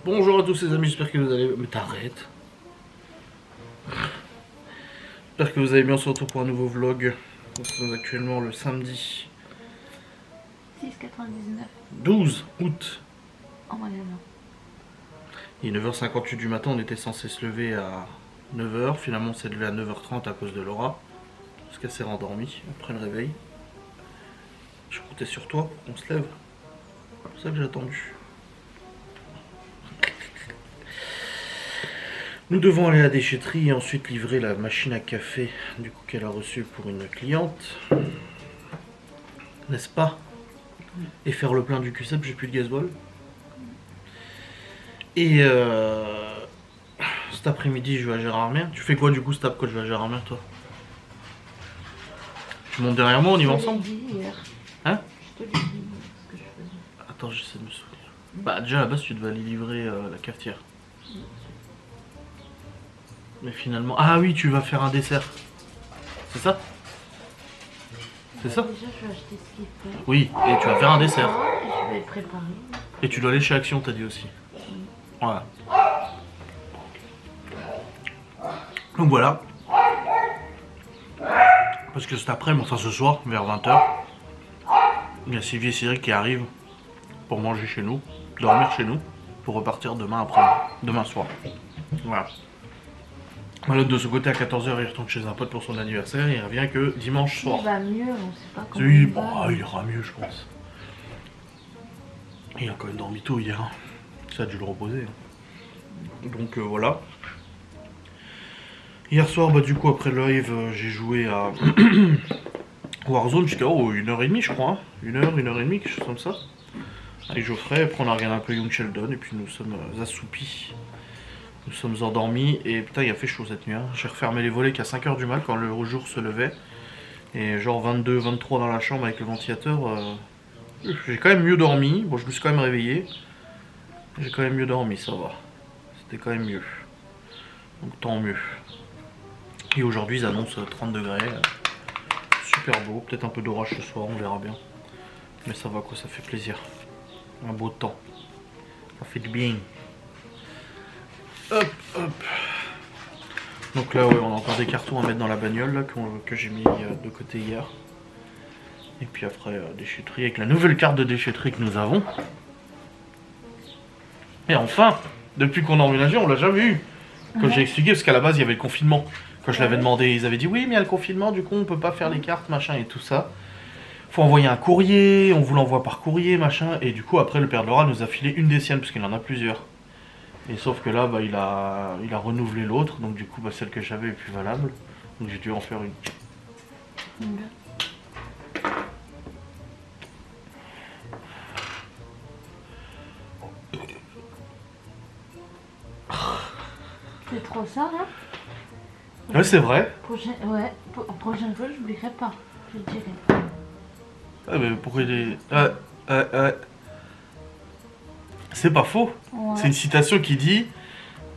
Bonjour à tous les amis, j'espère que vous allez... Mais t'arrêtes. J'espère que vous allez bien, on se retrouve pour un nouveau vlog. Nous sommes actuellement le samedi 6,99. 12 août. En magasin. Il est 9h58 du matin, on était censé se lever à 9h. Finalement on s'est levé à 9h30 à cause de Laura. Parce qu'elle s'est rendormie après le réveil. Je comptais sur toi pour qu'on se lève. C'est pour ça que j'ai attendu. Nous devons aller à la déchetterie et ensuite livrer la machine à café du coup qu'elle a reçue pour une cliente. N'est-ce pas? Et faire le plein du QCEP, j'ai plus de gasoil. Et cet après-midi, je vais à Gérardmer. Tu fais quoi du coup cet après quand je vais à Gérardmer, toi? Tu montes derrière moi, on y va ensemble? Je te l'ai dit hier. Hein? Je te l'ai dit ce que je faisais. Attends, j'essaie de me souvenir. Bah déjà à la base, tu devais aller livrer la cafetière. Mais finalement... Ah oui, tu vas faire un dessert. C'est ça? C'est ça? Déjà, je vais acheter ce qu'il faut. Oui, et tu vas faire un dessert. Et je vais préparer. Et tu dois aller chez Action, t'as dit aussi. Voilà. Donc voilà. Parce que cet après-midi, enfin ce soir, vers 20h, il y a Sylvie et Cédric qui arrivent pour manger chez nous, dormir chez nous, pour repartir demain après, demain soir. Voilà. L'autre de ce côté à 14h, il retourne chez un pote pour son anniversaire, il revient que dimanche soir. Il va mieux, on sait pas comment Oui, il bon, va. il ira mieux, je pense. Il a quand même dormi tôt hier. Ça a dû le reposer. Donc voilà. Hier soir, bah du coup après le live, j'ai joué à Warzone jusqu'à 1h30 je crois. 1h30, quelque chose comme ça. Avec Geoffrey, après on a regardé un peu Young Sheldon et puis nous sommes assoupis. Nous sommes endormis et putain il a fait chaud cette nuit. Hein. J'ai refermé les volets qu'à 5h du mat quand le jour se levait. Et genre 22, 23 dans la chambre avec le ventilateur. J'ai quand même mieux dormi. Bon je me suis quand même réveillé. J'ai quand même mieux dormi, ça va. C'était quand même mieux. Donc tant mieux. Et aujourd'hui ils annoncent 30 degrés. Super beau, peut-être un peu d'orage ce soir, on verra bien. Mais ça va quoi, ça fait plaisir. Un beau temps. Ça fait du bien. Hop, hop. Donc là ouais, on a encore des cartons à mettre dans la bagnole là, que j'ai mis de côté hier. Et puis après déchetterie avec la nouvelle carte de déchetterie que nous avons. Et enfin, depuis qu'on a emménagé, on l'a jamais eu. Quand j'ai expliqué, parce qu'à la base il y avait le confinement. Quand je l'avais demandé, ils avaient dit oui mais il y a le confinement, du coup on peut pas faire les cartes, machin et tout ça. Faut envoyer un courrier, on vous l'envoie par courrier, machin. Et du coup après le père de Laura nous a filé une des siennes, parce qu'il en a plusieurs. Et sauf que là bah, il a renouvelé l'autre, donc du coup bah, celle que j'avais est plus valable. Donc j'ai dû en faire une. C'est trop ça, là. Ouais c'est vrai. Prochaine fois, je n'oublierai pas. Je le dirai. Ah, mais pourquoi il est... C'est pas faux. Ouais. C'est une citation qui dit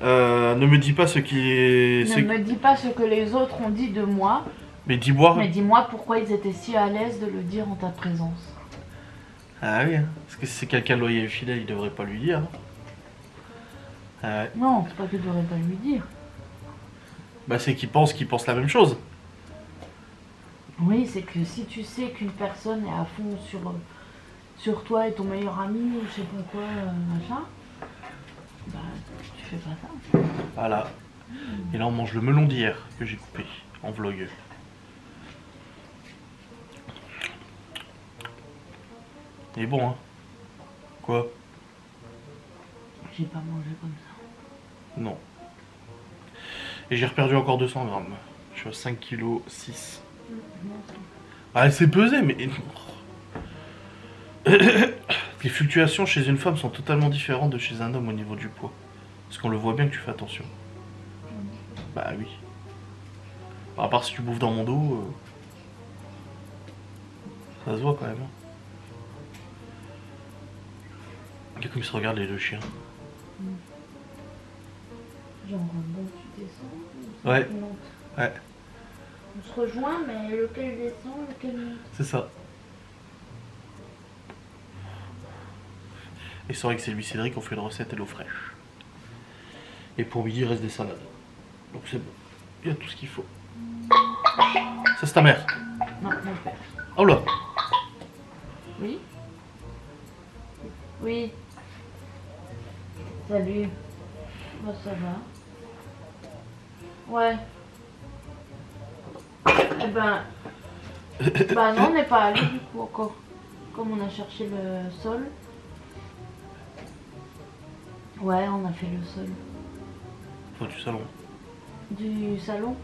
ne me dis pas ce qui est... Ne me dis pas ce que les autres ont dit de moi, Mais dis-moi. mais dis-moi pourquoi ils étaient si à l'aise de le dire en ta présence. Ah oui, hein. Parce que si c'est quelqu'un de loyal et fidèle, il devrait pas lui dire. Hein. Ah ouais. Non, c'est pas que tu devrais pas lui dire. Bah c'est qu'il pense la même chose. Oui, c'est que si tu sais qu'une personne est à fond sur toi et ton meilleur ami ou je sais pas quoi, machin, bah tu fais pas ça. Voilà. Et là on mange le melon d'hier que j'ai coupé en vlog. Il est bon hein. Quoi? J'ai pas mangé comme ça. Non. Et j'ai reperdu encore 200 grammes. Je suis à 5 kg 6. Ah elle s'est pesée mais... Les fluctuations chez une femme sont totalement différentes de chez un homme au niveau du poids. Parce qu'on le voit bien que tu fais attention. Bah oui. À part si tu bouffes dans mon dos, ça se voit quand même. Hein. Regarde comme ils se regardent les deux chiens. Genre, bon, tu descends. Ouais. Ouais. On se rejoint, mais lequel descend, lequel monte. C'est ça. Et c'est vrai que c'est lui Cédric, on fait une recette à l'eau fraîche. Et pour midi, il reste des salades. Donc c'est bon. Il y a tout ce qu'il faut. Ça, c'est ta mère. Non, mon père. Oh là. Oui. Oui. Salut. Bah, ça va. Ouais. Eh ben... Bah non, on n'est pas allé du coup encore. Comme on a cherché le sol. Ouais, on a fait le sol. Enfin, du salon. Du salon.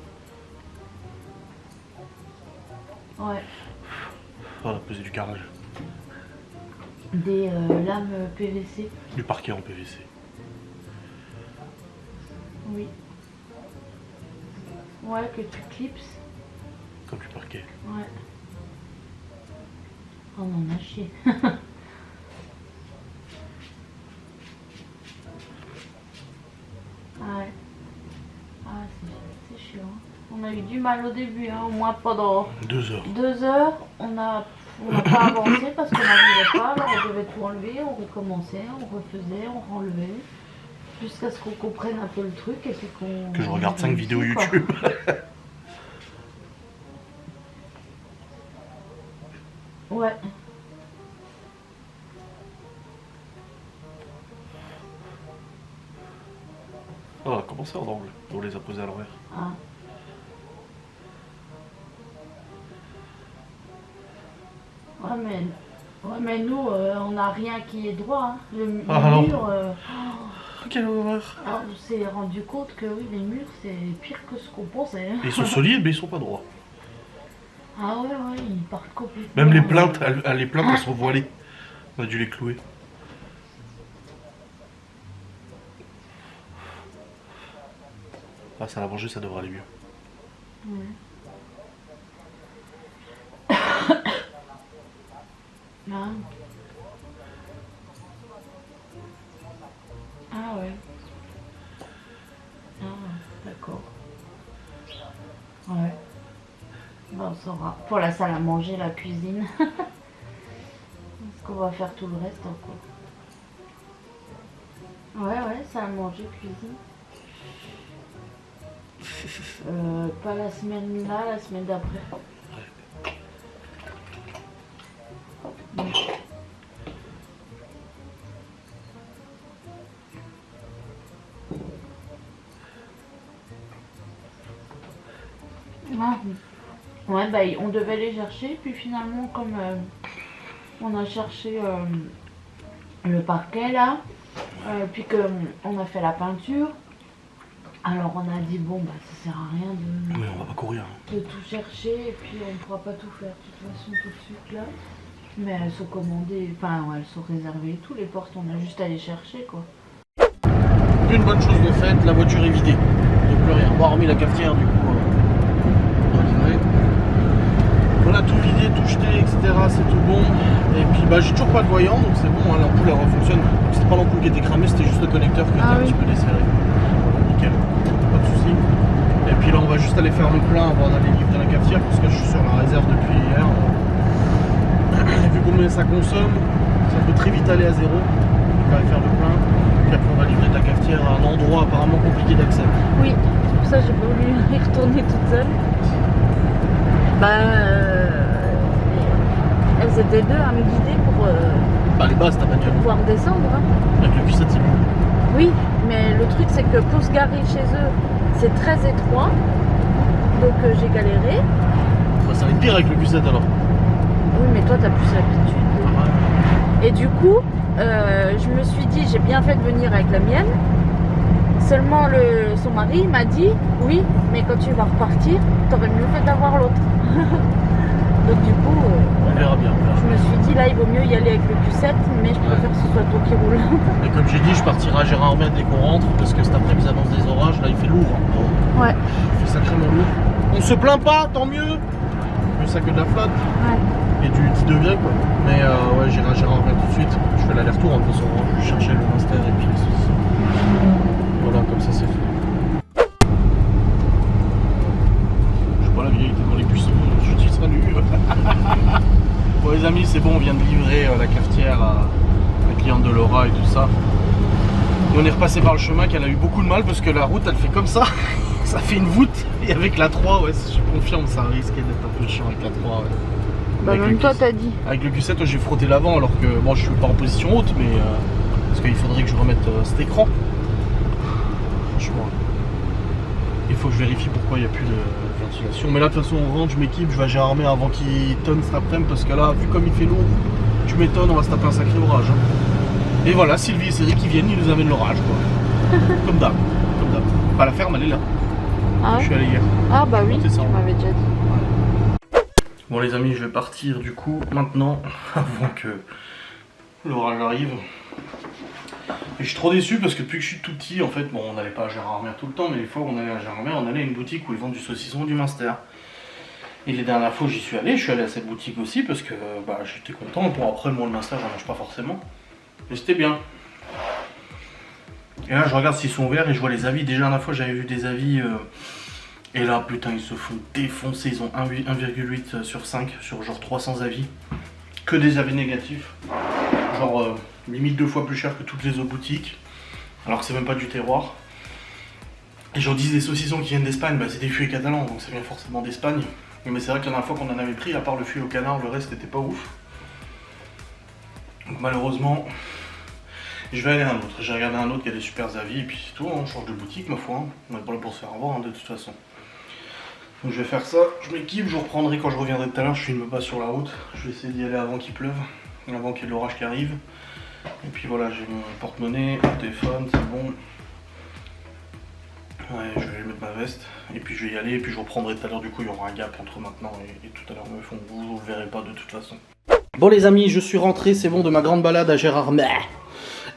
Ouais. On a pesé du carrelage. Des lames PVC. Du parquet en PVC. Oui. Ouais, que tu clipses. Comme du parquet. Ouais. Oh, on en a chié. Ouais. Ah, c'est chiant. On a eu du mal au début, hein. Au moins pendant 2 heures. 2 heures, on n'a pas avancé parce qu'on n'arrivait pas. Alors on devait tout enlever, on recommençait, on refaisait, on renlevait. Jusqu'à ce qu'on comprenne un peu le truc et puis qu'on... Que je regarde 5 vidéos quoi. YouTube. Ouais. On va commencer en angle. On les a posés à l'envers. Ah. Ouais, mais nous, on n'a rien qui est droit. Hein. Le non. mur, Oh, quelle horreur. on s'est rendu compte que oui, les murs, c'est pire que ce qu'on pensait. Hein. Et ils sont solides, mais ils sont pas droits. Ah ouais, ils partent complètement. Même les plaintes, les plaintes, elles sont voilées. On a dû les clouer. Ah, ça l'a mangé, ça devrait aller mieux. Ouais. Ah. Ah ouais. Ah, d'accord. Ouais. Bon, on saura. Pour la salle à manger, la cuisine. Est-ce qu'on va faire tout le reste encore? Ouais, salle à manger, cuisine. Pas la semaine là, la semaine d'après. Ouais, bah on devait les chercher, puis finalement comme on a cherché le parquet là, puis que on a fait la peinture, alors on a dit bon bah ça sert à rien Mais on va pas courir. de tout chercher et puis on ne pourra pas tout faire de toute façon tout de suite là. Mais elles sont commandées, enfin ouais, elles sont réservées et tout, les portes on a juste à les chercher quoi. Une bonne chose de faite, la voiture est vidée. Il n'y a plus rien. Bon, hormis la cafetière du coup. On a tout vidé, tout jeté, etc. C'est tout bon. Et puis bah j'ai toujours pas de voyant, donc c'est bon, hein, l'ampoule elle refonctionne. C'était pas l'ampoule qui était cramée, c'était juste le connecteur qui était un petit peu desserré. Nickel, pas de soucis. Et puis là on va juste aller faire le plein avant d'aller livrer la cafetière parce que je suis sur la réserve depuis hier. Et vu combien ça consomme, ça peut très vite aller à zéro. On va aller faire le plein. Puis après on va livrer de la cafetière à un endroit apparemment compliqué d'accès. Oui, c'est pour ça que j'ai pas voulu y retourner toute seule. Elles étaient deux à me guider pour Les bases ta bagnole. pouvoir descendre. Hein. Avec le Q7 c'est mieux. Oui, mais le truc c'est que pour se garer chez eux, c'est très étroit. Donc j'ai galéré. Bah, ça va être pire avec le Q7 alors. Oui, mais toi t'as plus l'habitude. Et du coup, je me suis dit, j'ai bien fait de venir avec la mienne. Seulement son mari m'a dit, oui, mais quand tu vas repartir, t'aurais mieux fait d'avoir l'autre. Donc du coup, On verra bien. je me suis dit, là, il vaut mieux y aller avec le Q7, mais je préfère que ce soit toi qui roule. Et comme j'ai dit, je partirai à Gérardmer dès qu'on rentre, parce que cet après-midi ils annoncent des orages, là il fait lourd. Hein. Ouais. Il fait sacrément lourd. On se plaint pas, tant mieux. Mieux ça que de la flotte. Ouais. Et du petit devient quoi. Mais ouais, j'irai à Gérardmer tout de suite. Je fais l'aller-retour, en plus je vais chercher le master et puis les sauces. Voilà, comme ça c'est fait. Je sais pas la vieille était dans les buissons, je dis salut. Bon les amis, c'est bon, on vient de livrer la cafetière à la cliente de Laura et tout passé par le chemin qu'elle a eu beaucoup de mal parce que la route elle fait comme ça. Ça fait une voûte. Et avec la 3, ouais, je confirme, ça risquait d'être un peu chiant avec la 3. Ouais. Bah Avec même le toi Q7. t'as dit. Avec le Q7, j'ai frotté l'avant alors que bon, je suis pas en position haute, mais parce qu'il faudrait que je remette cet écran. Franchement, il faut que je vérifie pourquoi il n'y a plus de ventilation. Mais là, de toute façon, on rentre, je m'équipe, je vais à Gérardmer avant qu'il tonne cet après-midi parce que là, vu comme il fait lourd, tu m'étonnes, on va se taper un sacré orage. Hein. Et voilà, Sylvie et Cédric qui viennent, ils nous amènent l'orage, quoi. Comme d'hab, comme d'hab. Pas la ferme, elle est là. Ah, Je suis allé hier. ah bah oui, C'est ça. tu m'avais déjà dit. Bon les amis, je vais partir du coup maintenant, avant que l'orage arrive. Et je suis trop déçu parce que depuis que je suis tout petit, en fait, bon on n'allait pas à Gérardmer tout le temps, mais les fois où on allait à Gérardmer, on allait à une boutique où ils vendent du saucisson, du Munster. Et les dernières fois où j'y suis allé à cette boutique aussi parce que bah, j'étais content. Bon après moi le Munster j'en mange pas forcément, mais c'était bien. Et là je regarde s'ils sont ouverts et je vois les avis. Déjà la dernière fois j'avais vu des avis et là putain ils se font défoncer. Ils ont 1,8 sur 5 sur genre 300 avis. Que des avis négatifs. Genre limite 2 fois plus cher que toutes les autres boutiques. Alors que c'est même pas du terroir. Et j'en dis des saucissons qui viennent d'Espagne, bah c'est des fûts catalans donc ça vient forcément d'Espagne. Mais c'est vrai que la dernière fois qu'on en avait pris, à part le fût au canard, le reste n'était pas ouf. Donc malheureusement, je vais aller à un autre. J'ai regardé un autre qui a des super avis et puis c'est tout, hein. On change de boutique ma foi. Hein. On est pas là pour se faire avoir hein, de toute façon. Donc je vais faire ça, je m'équipe, je vous reprendrai quand je reviendrai tout à l'heure, je filme pas sur la route. Je vais essayer d'y aller avant qu'il pleuve, avant qu'il y ait de l'orage qui arrive. Et puis voilà, j'ai mon porte-monnaie, mon téléphone, c'est bon. Ouais, je vais mettre ma veste et puis je vais y aller et puis je vous reprendrai tout à l'heure. Du coup, il y aura un gap entre maintenant et tout à l'heure. Mais vous le verrez pas de toute façon. Bon les amis, je suis rentré, c'est bon, de ma grande balade à Gérardmer.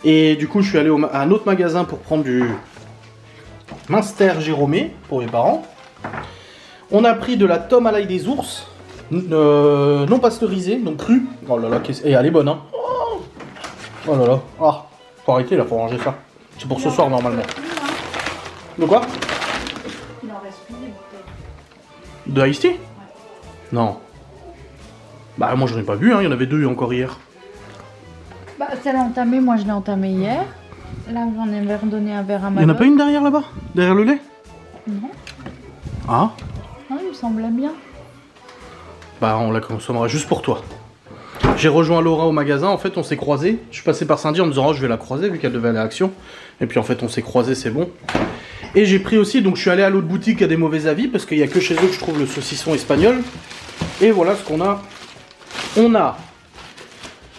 Et du coup, je suis allé à un autre magasin pour prendre du Munster Jérôme pour mes parents. On a pris de la tome à l'ail des ours, non pasteurisée, donc crue. Oh là là, et elle est bonne, hein. Oh là là, ah, faut arrêter là, faut ranger ça. C'est pour ce soir normalement. De quoi? Il en reste plus des bouteilles. De Ice Tea? Ouais. Non. Bah moi j'en ai pas vu, hein. Il y en avait 2 encore hier. Bah celle entamée, moi je l'ai entamée hier. Là j'en ai redonné un verre à ma Il y en a gosse. pas une derrière là-bas? Derrière le lait? Non, Ah. non, il me semblait bien. Bah on la consommera juste pour toi. J'ai rejoint Laura au magasin, en fait on s'est croisés. Je suis passé par Saint-Dié en me disant oh je vais la croiser vu qu'elle devait aller à Action. Et puis en fait on s'est croisés, c'est bon. Et j'ai pris aussi, donc je suis allé à l'autre boutique à des mauvais avis parce qu'il n'y a que chez eux que je trouve le saucisson espagnol. Et voilà ce qu'on a. On a.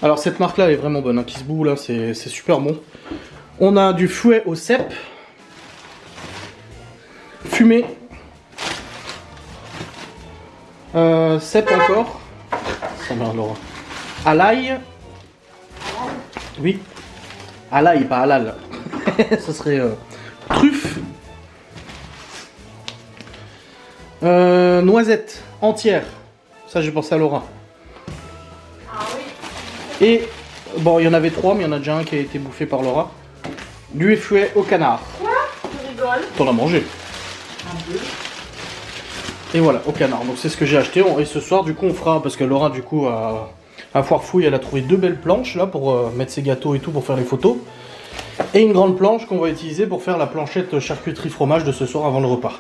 Alors cette marque là elle est vraiment bonne, hein, Kisbou là c'est super bon. On a du fouet au cèpe. Fumé. Cèpe encore. Ça merde Laura. À l'ail. Oui. À l'ail, pas halal. Ça serait truffe. Noisette entière. Ça j'ai pensé à Laura. Ah oui. Et bon, il y en avait 3, mais il y en a déjà un qui a été bouffé par Laura. Du fouet au canard. Quoi? Tu rigoles? T'en as mangé. Un peu. Et voilà, au canard. Donc c'est ce que j'ai acheté. Et ce soir, du coup, on fera, parce que Laura, du coup, à Foire Fouille, elle a trouvé 2 belles planches là pour mettre ses gâteaux et tout pour faire les photos. Et une grande planche qu'on va utiliser pour faire la planchette charcuterie fromage de ce soir avant le repas.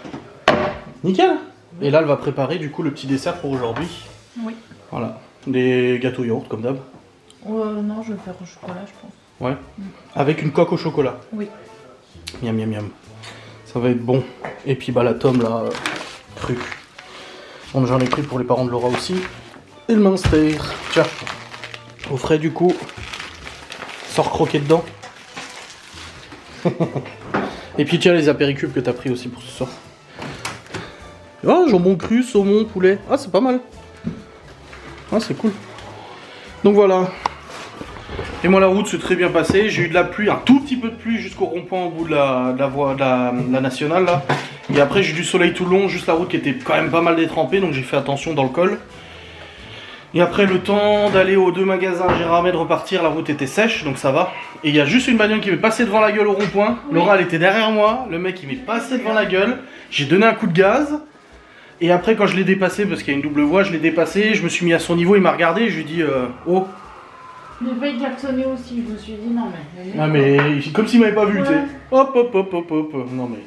Nickel. Et là, elle va préparer du coup le petit dessert pour aujourd'hui. Oui. Voilà, des gâteaux yaourt comme d'hab. Non, je vais faire au chocolat, je pense. Ouais. Avec une coque au chocolat. Oui. Miam miam miam. Ça va être bon. Et puis bah la tome là, crue. Bon, j'en ai pris pour les parents de Laura aussi. Et le Munster. Tiens, au frais du coup. Sors croquer dedans. Et puis tiens les apéricubes que t'as pris aussi pour ce soir. Ah, jambon cru, saumon, poulet. Ah, c'est pas mal. Ah, c'est cool. Donc voilà. Et moi la route s'est très bien passée. J'ai eu de la pluie, un tout petit peu de pluie jusqu'au rond-point au bout de la voie de la nationale là. Et après j'ai eu du soleil tout le long, juste la route qui était quand même pas mal détrempée, donc j'ai fait attention dans le col. Et après le temps d'aller aux 2 magasins Gérardmer de repartir, la route était sèche, donc ça va. Et il y a juste une bagnole qui m'est passée devant la gueule au rond-point. Oui. Laura elle était derrière moi, le mec il m'est passé devant la gueule. J'ai donné un coup de gaz. Et après quand je l'ai dépassé, parce qu'il y a une double voie, je l'ai dépassé, je me suis mis à son niveau, il m'a regardé, je lui ai dit oh. J'ai failli klaxonner aussi, je me suis dit non mais... Ah mais comme s'il m'avait pas vu, tu sais. Ouais. Hop hop hop hop hop. Non mais.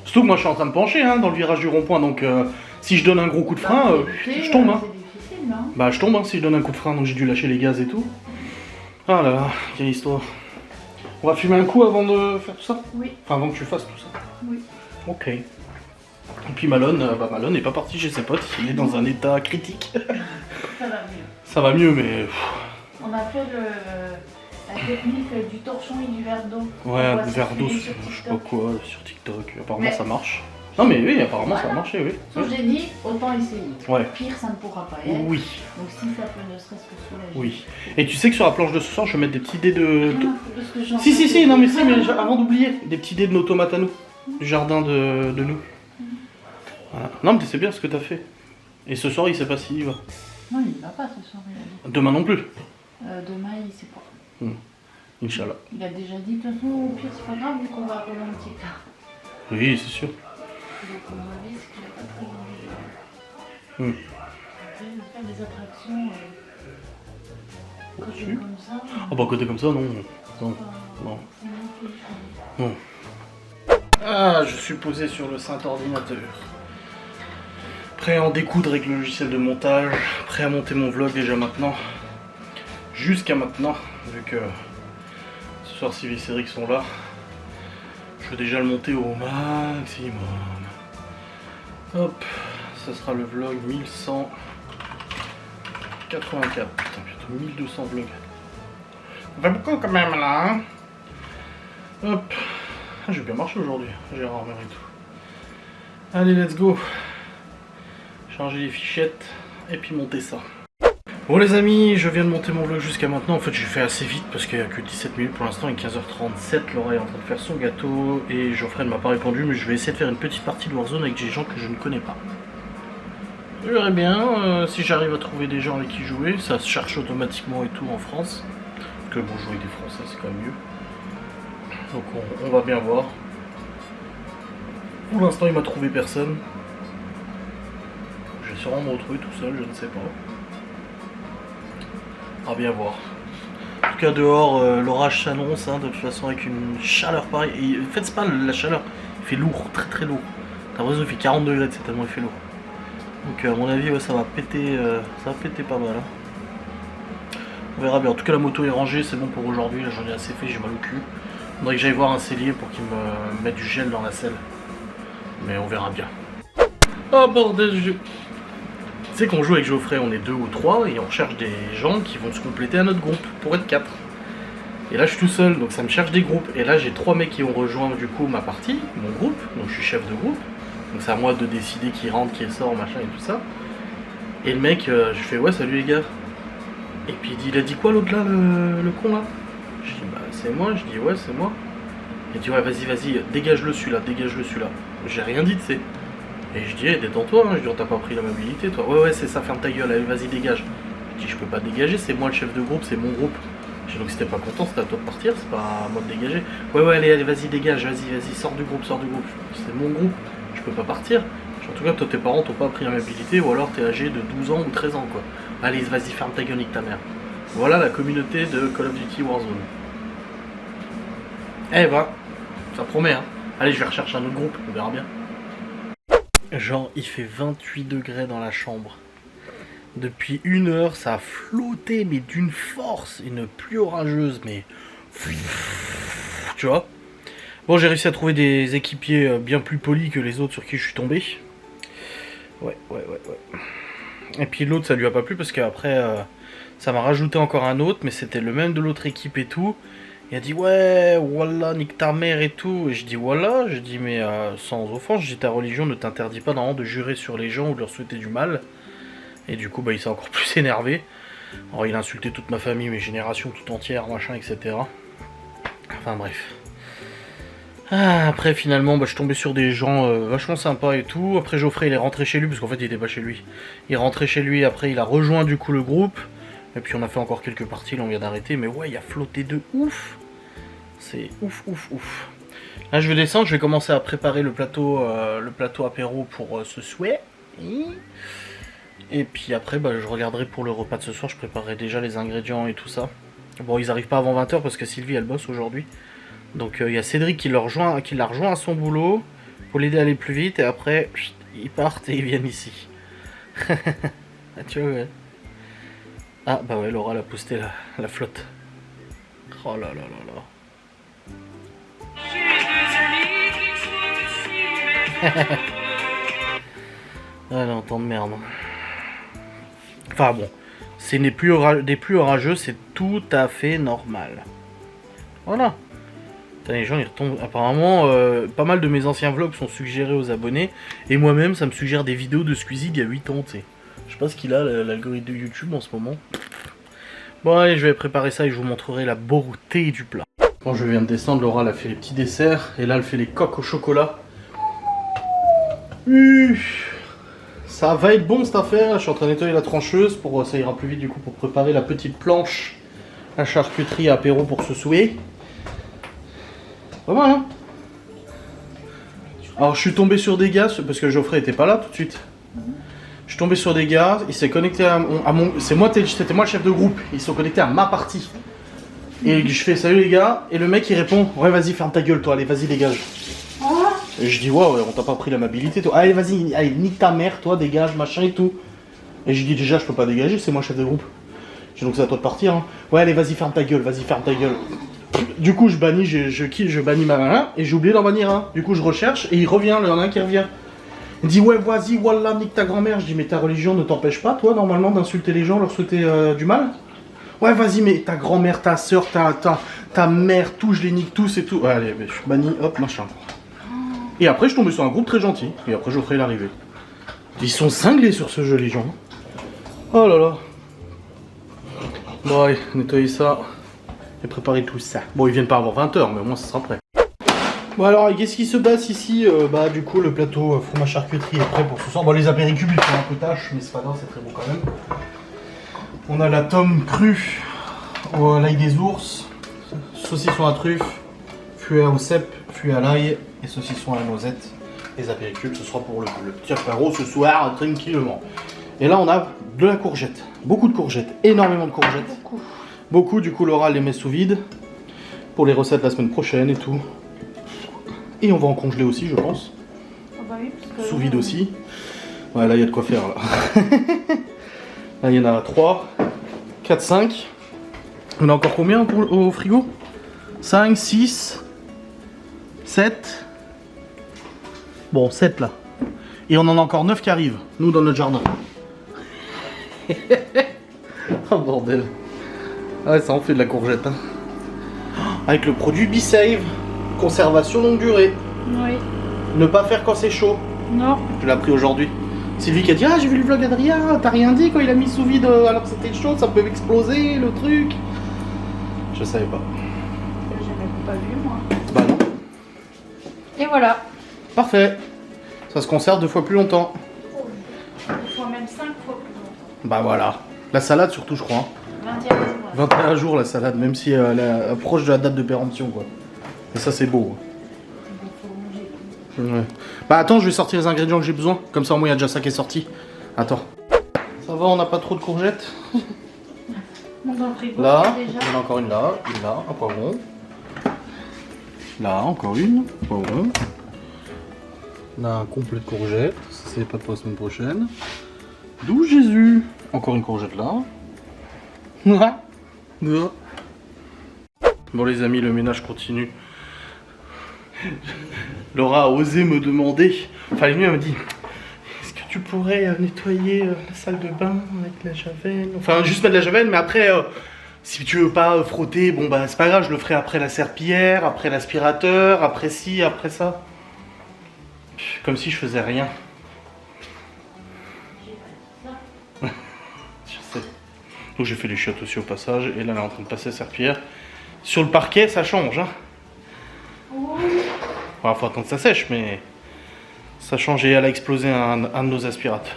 Surtout que moi je suis en train de pencher hein, dans le virage du rond-point, donc si je donne un gros coup de frein, je tombe. Hein. C'est difficile, hein. Bah je tombe hein, si je donne un coup de frein, donc j'ai dû lâcher les gaz et tout. Ah là là, quelle histoire. On va fumer un coup avant de faire tout ça? Oui. Enfin avant que tu fasses tout ça. Oui. Ok. Et puis Malone, Malone n'est pas parti chez ses potes, il est dans un état critique. Ça va mieux. Ça va mieux mais... On a fait la technique du torchon et du verre d'eau. Ouais, On un voit verre d'eau, circuler je sur sais pas TikTok. quoi, sur TikTok, apparemment Mais- ça marche. Non mais oui, apparemment ça a Voilà. marché, oui. Sauf que j'ai dit, autant essayer. Ouais. Pire, ça ne pourra pas être. Oui, Donc si ça peut ne serait-ce que soulager. oui. Et tu sais que sur la planche de ce soir, je vais mettre des petits dés de... Rien à foutre de ce que j'en Si, si, fais. si, non mais si, mais avant d'oublier, des petits dés de nos tomates à nous, du jardin de nous. Voilà. Non mais c'est bien ce que t'as fait. Et ce soir, il sait pas s'il y va. Non, il ne va pas ce soir, il a dit. Demain non plus. Demain, il sait pas. Inch'Allah. Il a déjà dit, de toute façon, au pire, c'est pas grave, vu qu'on va appeler un petit cas. Oui, c'est sûr. Donc, à mon avis, c'est qu'il n'a pas très envie de... Hmm. Après, de faire des attractions Au-dessus. comme ça. Ah bah côté comme ça, non. Non. Non. Non. Ah, je suis posé sur le saint ordinateur. Prêt à en découdre avec le logiciel de montage. Prêt à monter mon vlog déjà maintenant. Jusqu'à maintenant, vu que ce soir Sylvie et Cédric sont là. Je vais déjà le monter au maximum. Hop, ça sera le vlog 1184. Putain, bientôt 1200 vlogs. Ça fait beaucoup quand même là, hein. Hop. Ah, j'ai bien marché aujourd'hui, Gérard Mer et tout. Allez, let's go. Changer les fichettes et puis monter ça. Bon les amis, je viens de monter mon vlog jusqu'à maintenant. En fait j'ai fait assez vite parce qu'il n'y a que 17 minutes pour l'instant et 15h37. Laura est en train de faire son gâteau et Geoffrey ne m'a pas répondu, mais je vais essayer de faire une petite partie de Warzone avec des gens que je ne connais pas. Je verrai bien si j'arrive à trouver des gens avec qui jouer. Ça se cherche automatiquement et tout en France. Parce que bon, jouer avec des Français c'est quand même mieux. Donc on va bien voir. Pour l'instant il m'a trouvé personne. Je vais sûrement me retrouver tout seul, je ne sais pas. À bien voir. En tout cas dehors l'orage s'annonce hein, de toute façon avec une chaleur pareille. Et, en fait c'est pas la chaleur, il fait lourd, très très lourd. T'as l'impression qu'il fait 40 degrés, c'est tellement il fait lourd. Donc à mon avis ouais, ça va péter pas mal. Hein. On verra bien. En tout cas la moto est rangée, c'est bon pour aujourd'hui, là j'en ai assez fait, j'ai mal au cul. Il faudrait que j'aille voir un cellier pour qu'il me mette du gel dans la selle. Mais on verra bien. Oh bordel, tu sais qu'on joue avec Geoffrey, on est 2 ou 3 et on cherche des gens qui vont se compléter à notre groupe pour être 4. Et là je suis tout seul, donc ça me cherche des groupes. Et là j'ai 3 mecs qui ont rejoint du coup ma partie, mon groupe, donc je suis chef de groupe. Donc c'est à moi de décider qui rentre, qui sort, machin et tout ça. Et le mec, je fais ouais salut les gars. Et puis il a dit quoi l'autre là, le con là? Je dis bah c'est moi, je dis ouais c'est moi. Il dit ouais vas-y, dégage-le celui-là, dégage-le celui-là. J'ai rien dit tu sais. Et je dis, hey, détends-toi, hein. Je dis, oh, t'as pas pris la mobilité, toi. Ouais, c'est ça, ferme ta gueule, allez, vas-y, dégage. Je dis, je peux pas dégager, c'est moi le chef de groupe, c'est mon groupe. Je dis, donc si t'es pas content, c'est à toi de partir, c'est pas à moi de dégager. Ouais, allez, vas-y, dégage, vas-y, sors du groupe. C'est mon groupe, je peux pas partir. Je dis, en tout cas, toi, tes parents t'ont pas pris la mobilité, ou alors t'es âgé de 12 ans ou 13 ans, quoi. Allez, vas-y, ferme ta gueule, nique ta mère. Voilà la communauté de Call of Duty Warzone. Eh ben, ça promet, hein. Allez, je vais rechercher un autre groupe, on verra bien. Genre il fait 28 degrés dans la chambre. Depuis 1 heure ça a flotté mais d'une force, une pluie orageuse mais... Tu vois. Bon j'ai réussi à trouver des équipiers bien plus polis que les autres sur qui je suis tombé. Ouais. Et puis l'autre ça lui a pas plu parce qu'après ça m'a rajouté encore un autre mais c'était le même de l'autre équipe et tout. Il a dit ouais, voilà, nique ta mère et tout. Et je dis voilà, je dis mais sans offense, je dis ta religion ne t'interdit pas normalement de jurer sur les gens ou de leur souhaiter du mal. Et du coup bah il s'est encore plus énervé. Alors il a insulté toute ma famille, mes générations tout entières, machin, etc. Enfin bref. Ah, après finalement bah, je suis tombé sur des gens vachement sympas et tout. Après Geoffrey il est rentré chez lui parce qu'en fait il était pas chez lui. Il est rentré chez lui, après il a rejoint du coup le groupe. Et puis on a fait encore quelques parties, là on vient d'arrêter, mais ouais, il a flotté de ouf. C'est ouf. Là je vais descendre, je vais commencer à préparer le plateau apéro pour ce souhait. Et puis après, bah, je regarderai pour le repas de ce soir, je préparerai déjà les ingrédients et tout ça. Bon, ils arrivent pas avant 20 h parce que Sylvie, elle bosse aujourd'hui. Donc il y a Cédric qui l'a rejoint à son boulot pour l'aider à aller plus vite. Et après, ils partent et ils viennent ici. Ah, tu vois, ouais. Ah, bah ouais, Laura, elle a posté la flotte. Oh là là là là. Ah, là, on t'en de merde. Enfin bon, c'est des plus orageux, c'est tout à fait normal. Voilà. Putain, les gens ils retombent. Apparemment, pas mal de mes anciens vlogs sont suggérés aux abonnés. Et moi-même, ça me suggère des vidéos de Squeezie d'il y a 8 ans, tu sais. Je sais pas ce qu'il a, l'algorithme de YouTube en ce moment. Bon, allez, je vais préparer ça et je vous montrerai la beauté du plat. Quand je viens de descendre, Laura elle a fait les petits desserts. Et là, elle fait les coques au chocolat. Ça va être bon cette affaire. Je suis en train de nettoyer la trancheuse. Ça ira plus vite du coup pour préparer la petite planche à charcuterie à apéro pour ce souhait. Pas mal, hein? Alors, je suis tombé sur des gars, parce que Geoffrey était pas là tout de suite. Je suis tombé sur des gars, il s'est connecté à mon... C'était moi le chef de groupe, ils sont connectés à ma partie. Et je fais salut les gars, et le mec il répond ouais vas-y ferme ta gueule toi, allez vas-y dégage. Et je dis ouais on t'a pas pris l'amabilité toi, allez vas-y, allez nique ta mère toi, dégage machin et tout. Et je dis déjà je peux pas dégager, c'est moi le chef de groupe. Je dis donc c'est à toi de partir hein. Ouais allez vas-y ferme ta gueule, vas-y ferme ta gueule. Du coup je bannis, je bannis ma main et j'ai oublié d'en bannir un. Du coup je recherche et il revient, il y en a un qui revient. Il dit ouais vas-y wallah nique ta grand-mère. Je dis mais ta religion ne t'empêche pas toi normalement d'insulter les gens, leur souhaiter du mal. Ouais vas-y mais ta grand-mère, ta soeur, ta mère, tout je les nique tous et tout. Ouais allez je suis banni, hop machin. Et après je suis tombé sur un groupe très gentil. Et après Geoffrey est arrivé. Ils sont cinglés sur ce jeu les gens. Oh là là. Bon allez, nettoyer ça et préparer tout ça. Bon ils viennent pas avant 20 h mais au moins ça sera prêt. Bon alors, qu'est-ce qui se passe ici? Bah du coup le plateau fromage charcuterie est prêt pour ce soir. Bon les apéricubes ils font un peu tâche, mais c'est pas grave, c'est très bon quand même. On a la tome crue à l'ail des ours, saucisson à truffe, fuet au cèpe, fuet à l'ail et saucisson à la noisette. Les apéricubes ce sera pour le petit apéro ce soir, tranquillement. Et là on a de la courgette, beaucoup de courgettes, énormément de courgettes. Beaucoup, du coup Laura les met sous vide pour les recettes la semaine prochaine et tout. Et on va en congeler aussi, je pense. Oh bah oui, parce que... Sous vide aussi. Ouais, là, il y a de quoi faire, là. Là, il y en a 3, 4, 5. On a encore combien au frigo? 5, 6, 7. Bon, 7, là. Et on en a encore 9 qui arrivent, nous, dans notre jardin. Oh, bordel. Ouais, ça en fait de la courgette, hein. Avec le produit B-Save. Conservation longue durée. Oui. Ne pas faire quand c'est chaud. Non. Je l'ai appris aujourd'hui. Sylvie qui a dit ah j'ai vu le vlog Adrien, t'as rien dit quand il a mis sous vide alors que c'était chaud, ça peut exploser le truc. Je savais pas. J'avais pas vu moi. Bah non. Et voilà. Parfait. Ça se conserve 2 fois plus longtemps. 2 fois même 5 fois plus longtemps. Bah voilà. La salade surtout je crois. Hein. 21 jours. 21 jours la salade, même si elle est proche de la date de péremption quoi. Et ça c'est beau. Ouais. Bah attends, je vais sortir les ingrédients que j'ai besoin. Comme ça au moins il y a déjà ça qui est sorti. Attends. Ça va, on n'a pas trop de courgettes. Là, il y en a encore une là, une là, un poivron. Là, encore une, poivron. Là, un complet de courgettes. Ça c'est pas pour la semaine prochaine. D'où Jésus. Encore une courgette là. Bon les amis, le ménage continue. Laura a osé me demander, enfin elle m'a dit, est-ce que tu pourrais nettoyer la salle de bain avec la javel? Enfin juste mettre la javel, mais après, si tu veux pas frotter, bon bah c'est pas grave, je le ferai après la serpillière, après l'aspirateur, après ci, après ça. Comme si je faisais rien. Je sais. Donc j'ai fait les chiottes aussi au passage, et là elle est en train de passer la serpillière. Sur le parquet, ça change, hein. Il faut attendre que ça sèche, mais ça change et elle a explosé un de nos aspirateurs.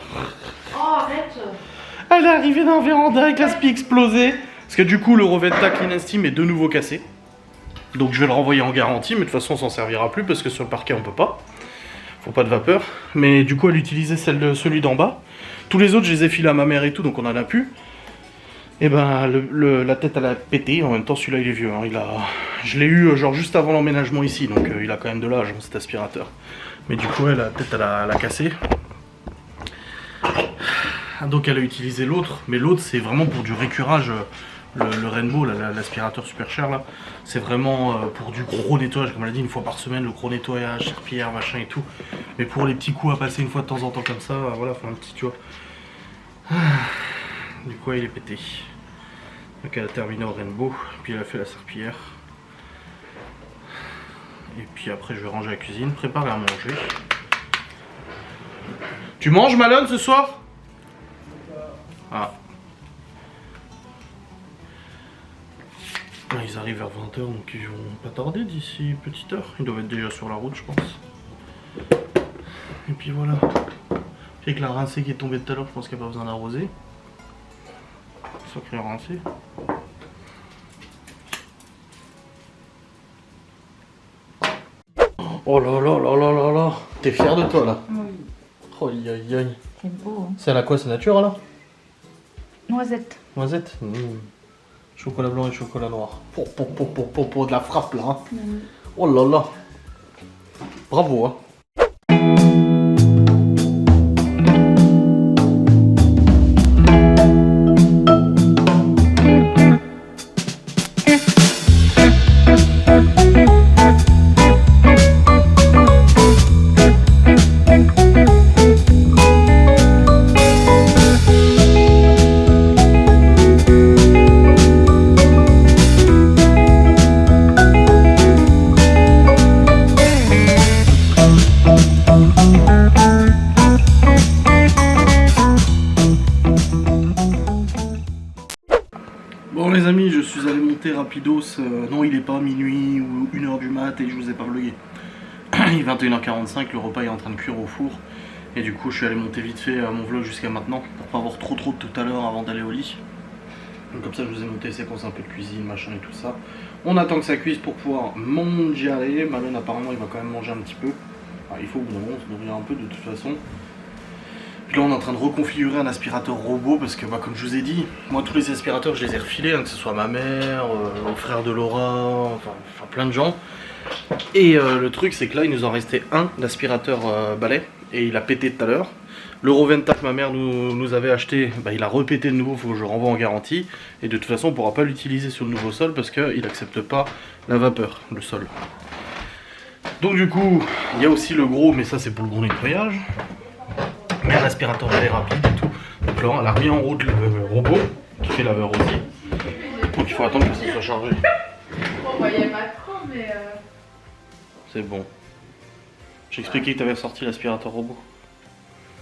Oh, arrête! Elle est arrivée dans la véranda avec l'aspi explosé. Parce que du coup, le Roventa Clean & Steam est de nouveau cassé. Donc je vais le renvoyer en garantie, mais de toute façon, on s'en servira plus parce que sur le parquet, on peut pas. Faut pas de vapeur. Mais du coup, elle utilisait celui d'en bas. Tous les autres, je les ai filés à ma mère et tout, donc on en a plus. Et ben la tête elle a pété, en même temps celui-là il est vieux, hein. Je l'ai eu genre juste avant l'emménagement ici, donc il a quand même de l'âge cet aspirateur. Mais du coup ouais, la tête elle a cassé. Donc elle a utilisé l'autre, mais l'autre c'est vraiment pour du récurage. Le Rainbow, l'aspirateur super cher là, c'est vraiment pour du gros nettoyage, comme elle a dit, une fois par semaine, le gros nettoyage, serpillière, machin et tout. Mais pour les petits coups à passer une fois de temps en temps comme ça, voilà, faire un petit, tu vois. Du coup, il est pété. Donc elle a terminé au Rainbow, puis elle a fait la serpillière. Et puis après, je vais ranger la cuisine, préparer à manger. Tu manges, Malone, ce soir? Ah. Ils arrivent vers 20h, donc ils vont pas tarder d'ici petite heure. Ils doivent être déjà sur la route, je pense. Et puis voilà. Avec la rincée qui est tombée tout à l'heure, je pense qu'il n'y a pas besoin d'arroser. Sacré rincée. Oh là là là là là là. T'es fier de toi là? Oui. Oh aïe aïe aïe. C'est beau. Hein. C'est à la quoi? C'est nature là? Noisette. Noisette. Chocolat blanc et chocolat noir. Pour de la frappe là. Hein. Oh là là. Bravo. Hein. Bon les amis, je suis allé monter rapidos, non il est pas minuit ou 1h du mat et je vous ai pas vlogué. Il est 21h45, le repas est en train de cuire au four. Et du coup je suis allé monter vite fait mon vlog jusqu'à maintenant pour pas avoir trop de tout à l'heure avant d'aller au lit. Donc comme ça je vous ai monté séquence un peu de cuisine, machin et tout ça. On attend que ça cuise pour pouvoir manger. Malone apparemment il va quand même manger un petit peu. Alors, il faut au bout d'un moment se nourrir un peu de toute façon. Puis là on est en train de reconfigurer un aspirateur robot parce que bah, comme je vous ai dit, moi tous les aspirateurs je les ai refilés, hein, que ce soit ma mère, mon frère de Laura, enfin plein de gens. Et le truc c'est que là il nous en restait un d'aspirateur balai et il a pété tout à l'heure. L'Euro 20 que ma mère nous avait acheté, bah, il a repété de nouveau, il faut que je le renvoie en garantie. Et de toute façon on ne pourra pas l'utiliser sur le nouveau sol parce qu'il n'accepte pas la vapeur, le sol. Donc du coup il y a aussi le gros, mais ça c'est pour le gros nettoyage. Mais un aspirateur balai rapide et tout. Donc là, elle a remis en route le robot qui fait laveur aussi. Donc il faut attendre que ça soit chargé. Bon, bah, il n'y a pas trop, mais. C'est bon. J'ai expliqué que tu avais sorti l'aspirateur robot.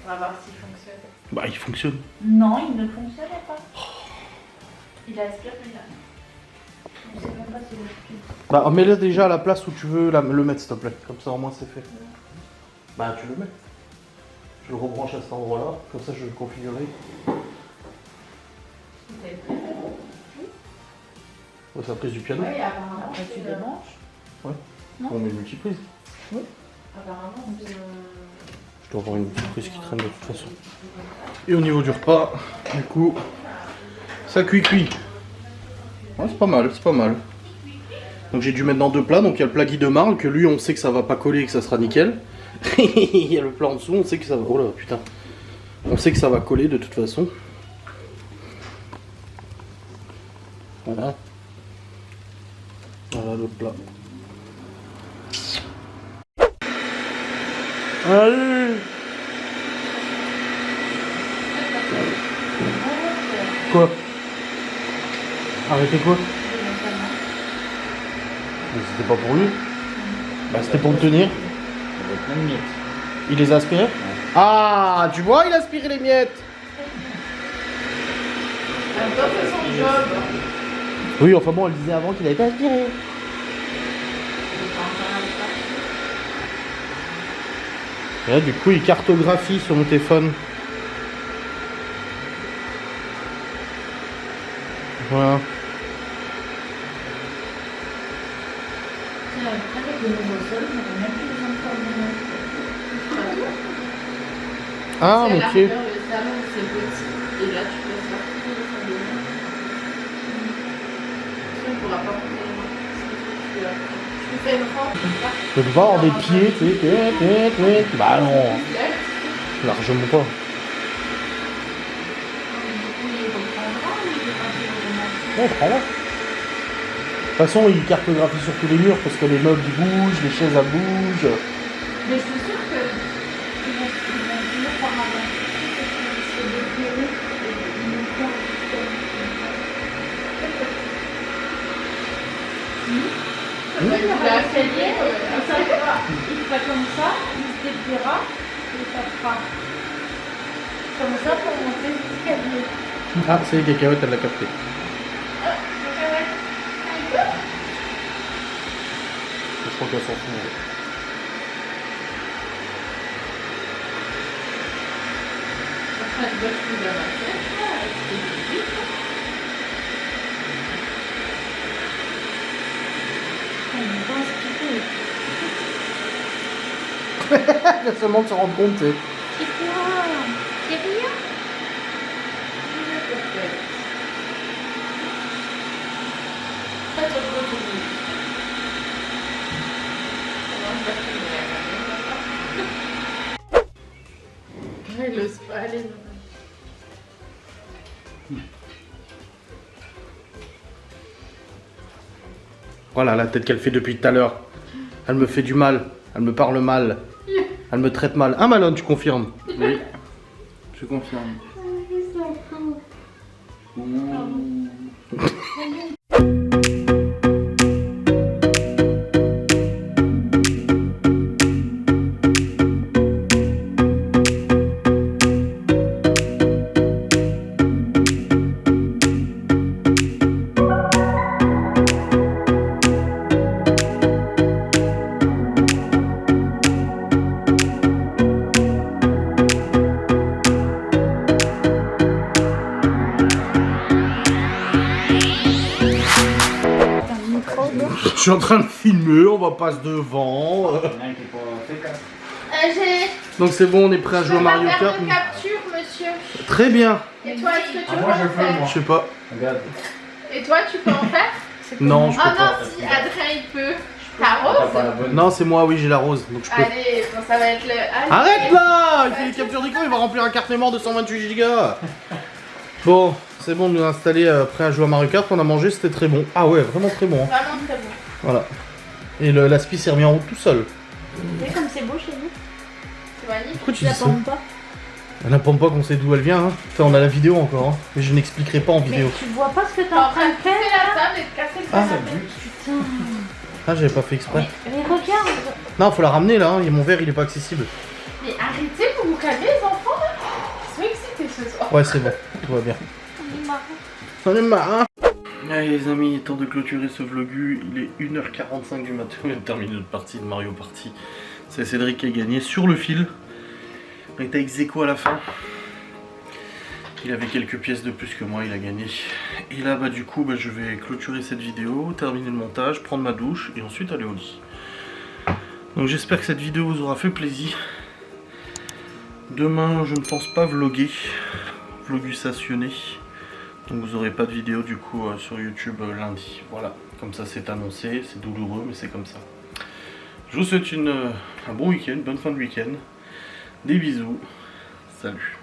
On va voir s'il fonctionne. Bah, il fonctionne. Non, il ne fonctionnait pas. Il aspire, mais là. Je sais même pas s'il aspire. Bah, mets-le déjà à la place où tu veux le mettre, s'il te plaît. Comme ça, au moins, c'est fait. Bah, tu le mets. Je le rebranche à cet endroit-là, comme ça je vais le configurer. Oh, c'est la prise du piano. Oui, apparemment. Après, tu débranches. Ouais. Non. On met une multiprise. Oui. Apparemment, Je dois avoir une multiprise qui traîne de toute façon. Et au niveau du repas, du coup, ça cuit. Ouais, c'est pas mal, c'est pas mal. Donc j'ai dû mettre dans deux plats, donc il y a le plat Guy de Marle, que lui on sait que ça va pas coller et que ça sera nickel. Il y a le plat en dessous, on sait que ça va... Oh là, putain. On sait que ça va coller de toute façon. Voilà. Voilà le plat. Allez. Quoi? Arrêtez quoi? C'était pas pour lui. Bah c'était pour me tenir. Il les a aspirés? Ah, tu vois, il a aspiré les miettes. Un peu fait son job. Oui, enfin bon, elle disait avant qu'il avait pas aspiré. Et là, du coup, il cartographie sur mon téléphone. Voilà. Avec le nouveau sol, on n'a même plus besoin de faire le ménage. Ah, C'est ok. là, le salon, c'est petit. Et là, tu peux sortir le salon. pourras pas monter. Tu fais une rampe. Je peux pas avoir des pieds, tu sais. Bah non, largement pas. Ouais, prends-la. De toute façon, il cartographie sur tous les murs parce que les meubles ils bougent, les chaises elles bougent. Mais je suis sûre que ils vont finir par avoir se dépérer et ils vont faire l'escalier, il fera comme ça, il se dépliera et ça fera comme ça pour monter l'escalier. Ah, c'est les cacahuètes, elle l'a capté. Je crois qu'elle s'en fout. Elle vient seulement de se rendre compte, tu sais. C'est quoi? C'est rien? Elle ose pas aller. Voilà la tête qu'elle fait depuis tout à l'heure. Elle me fait du mal. Elle me parle mal. Elle me traite mal. Ah Malone, tu confirmes? Oui, je confirme. Je suis en train de filmer, on va passer devant. Donc c'est bon, on est prêt à jouer à Mario Kart. Capture, monsieur. Très bien. Et toi, est-ce que tu peux moi, je en peux, faire? moi. Je sais pas. Regarde. Et toi, tu peux en faire? Non, je peux Ah pas. non, si, Adrien, il peut. Ta T'as rose? pas la bonne. Non, c'est moi, oui, j'ai la rose. Donc je peux. Allez, bon, ça va être le... Allez. Arrête là! Il fait les captures d'écran, il va remplir un carte mémoire de 128 Go. Bon, c'est bon, nous installé, prêt à jouer à Mario Kart. On a mangé, c'était très bon. Ah ouais, vraiment très bon. Hein. Vraiment très bon. Voilà. Et l'aspi s'est remis en route tout seul. Vous voyez comme c'est beau chez vous? C'est magnifique. Pourquoi tu la dis ça? pompe pas. Elle n'apprend pas qu'on sait d'où elle vient. Hein. Enfin, on a la vidéo encore. Hein. Mais je n'expliquerai pas en Mais vidéo. tu vois pas ce que t'es T'es en train de faire? la table et de casser le Ah. canapé. Putain. Ah, j'avais pas fait exprès. Mais regarde. Non, faut la ramener là. Hein. Et mon verre, il est pas accessible. Mais arrêtez, vous vous calmez les enfants là. Ils sont excités ce soir. Ouais, c'est bon. Tout va bien. On est marrant. J'en ai marre. Hein. Allez les amis, temps de clôturer ce vlogu. Il est 1h45 du matin. On vient de terminer notre partie de Mario Party. C'est Cédric qui a gagné sur le fil. On était ex aequo à la fin. Il avait quelques pièces de plus que moi, il a gagné. Et là, bah du coup, bah, je vais clôturer cette vidéo, terminer le montage, prendre ma douche et ensuite aller au lit. Donc j'espère que cette vidéo vous aura fait plaisir. Demain, je ne pense pas vloguer, vlogusationner. Donc vous n'aurez pas de vidéo du coup sur YouTube lundi. Voilà, comme ça c'est annoncé, c'est douloureux mais c'est comme ça. Je vous souhaite un bon week-end, bonne fin de week-end. Des bisous, salut.